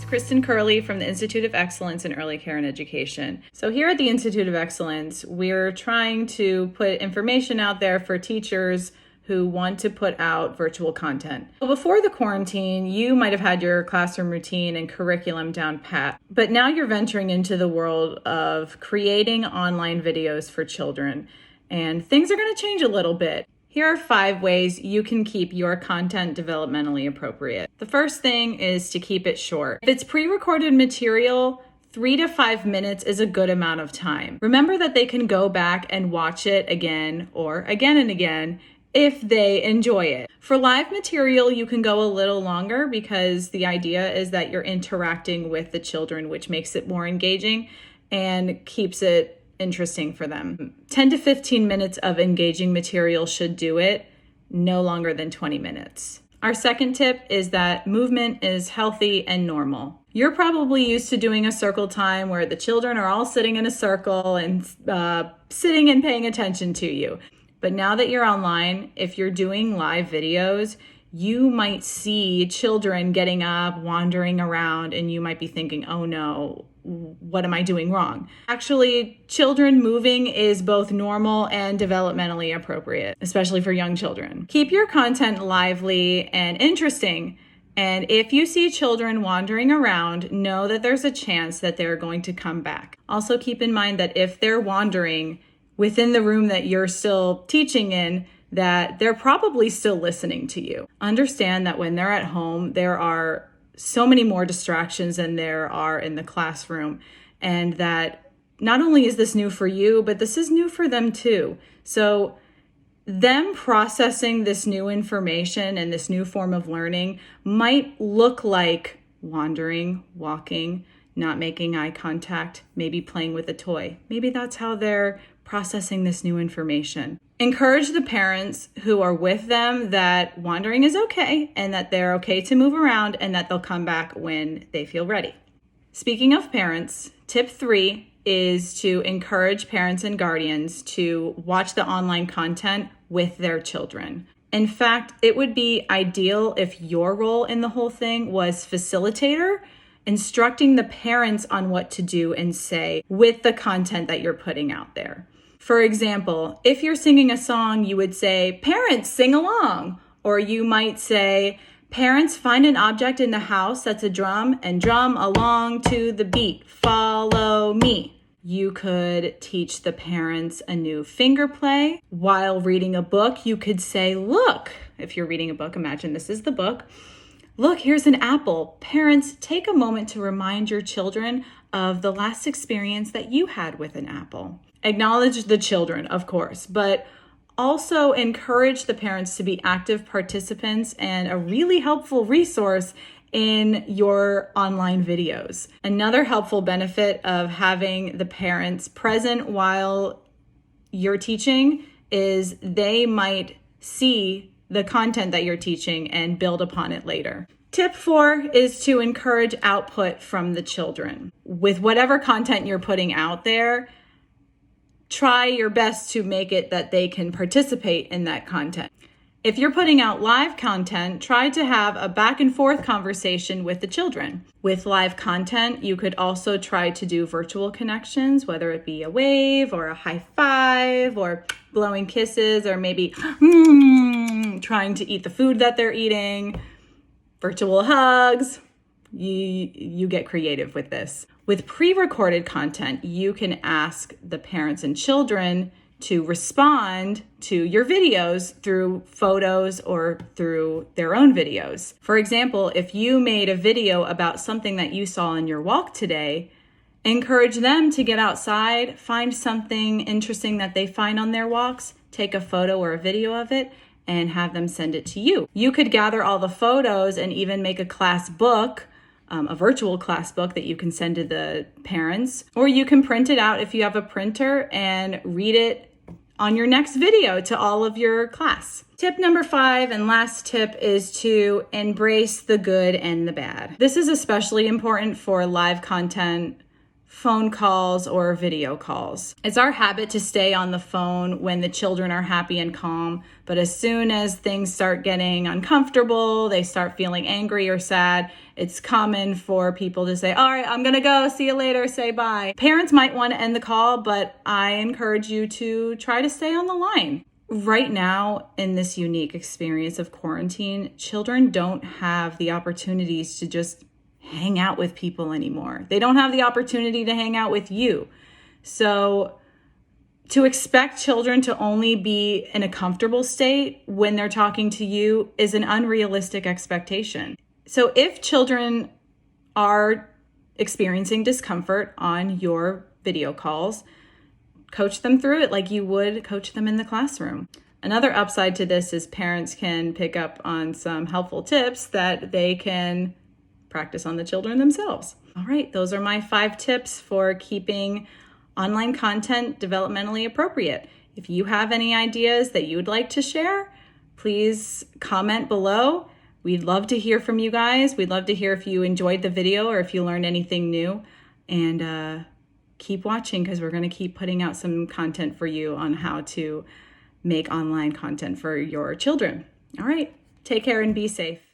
Kristen Curley from the Institute of Excellence in Early Care and Education. So here at the Institute of Excellence, we're trying to put information out there for teachers who want to put out virtual content. Before the quarantine, you might have had your classroom routine and curriculum down pat, but now you're venturing into the world of creating online videos for children, and things are going to change a little bit. Here are 5 ways you can keep your content developmentally appropriate. The first thing is to keep it short. If it's pre-recorded material, 3 to 5 minutes is a good amount of time. Remember that they can go back and watch it again or again and again if they enjoy it. For live material, you can go a little longer because the idea is that you're interacting with the children, which makes it more engaging and keeps it interesting for them. 10 to 15 minutes of engaging material should do it, no longer than 20 minutes. Our second tip is that movement is healthy and normal. You're probably used to doing a circle time where the children are all sitting in a circle and sitting and paying attention to you. But now that you're online, if you're doing live videos, you might see children getting up, wandering around, and you might be thinking, oh no, what am I doing wrong? Actually, children moving is both normal and developmentally appropriate, especially for young children. Keep your content lively and interesting. And if you see children wandering around, know that there's a chance that they're going to come back. Also keep in mind that if they're wandering within the room that you're still teaching in, that they're probably still listening to you. Understand that when they're at home, there are so many more distractions than there are in the classroom, and that not only is this new for you, but this is new for them too. So them processing this new information and this new form of learning might look like wandering, walking, not making eye contact, maybe playing with a toy. Maybe that's how they're processing this new information. Encourage the parents who are with them that wandering is okay and that they're okay to move around and that they'll come back when they feel ready. Speaking of parents, tip 3 is to encourage parents and guardians to watch the online content with their children. In fact, it would be ideal if your role in the whole thing was facilitator, instructing the parents on what to do and say with the content that you're putting out there. For example, if you're singing a song, you would say, parents, sing along. Or you might say, parents, find an object in the house that's a drum and drum along to the beat. Follow me. You could teach the parents a new finger play. While reading a book, you could say, look, if you're reading a book, imagine this is the book. Look, here's an apple. Parents, take a moment to remind your children of the last experience that you had with an apple. Acknowledge the children, of course, but also encourage the parents to be active participants and a really helpful resource in your online videos. Another helpful benefit of having the parents present while you're teaching is they might see the content that you're teaching and build upon it later. Tip 4 is to encourage output from the children. With whatever content you're putting out there, try your best to make it that they can participate in that content. If you're putting out live content, try to have a back and forth conversation with the children. With live content, you could also try to do virtual connections, whether it be a wave or a high five or blowing kisses or maybe trying to eat the food that they're eating, virtual hugs. You get creative with this. With pre-recorded content, you can ask the parents and children to respond to your videos through photos or through their own videos. For example, if you made a video about something that you saw on your walk today, encourage them to get outside, find something interesting that they find on their walks, take a photo or a video of it, and have them send it to you. You could gather all the photos and even make a class book, a virtual class book that you can send to the parents, or you can print it out if you have a printer and read it on your next video to all of your class. Tip number 5 and last tip is to embrace the good and the bad. This is especially important for live content phone calls or video calls. It's our habit to stay on the phone when the children are happy and calm, but as soon as things start getting uncomfortable, they start feeling angry or sad, it's common for people to say, all right, I'm gonna go, see you later, say bye. Parents might want to end the call, but I encourage you to try to stay on the line. Right now, in this unique experience of quarantine, children don't have the opportunities to just hang out with people anymore. They don't have the opportunity to hang out with you. So to expect children to only be in a comfortable state when they're talking to you is an unrealistic expectation. So if children are experiencing discomfort on your video calls, coach them through it like you would coach them in the classroom. Another upside to this is parents can pick up on some helpful tips that they can practice on the children themselves. All right, those are my 5 tips for keeping online content developmentally appropriate. If you have any ideas that you would like to share, please comment below. We'd love to hear from you guys. We'd love to hear if you enjoyed the video or if you learned anything new. And keep watching because we're going to keep putting out some content for you on how to make online content for your children. All right, take care and be safe.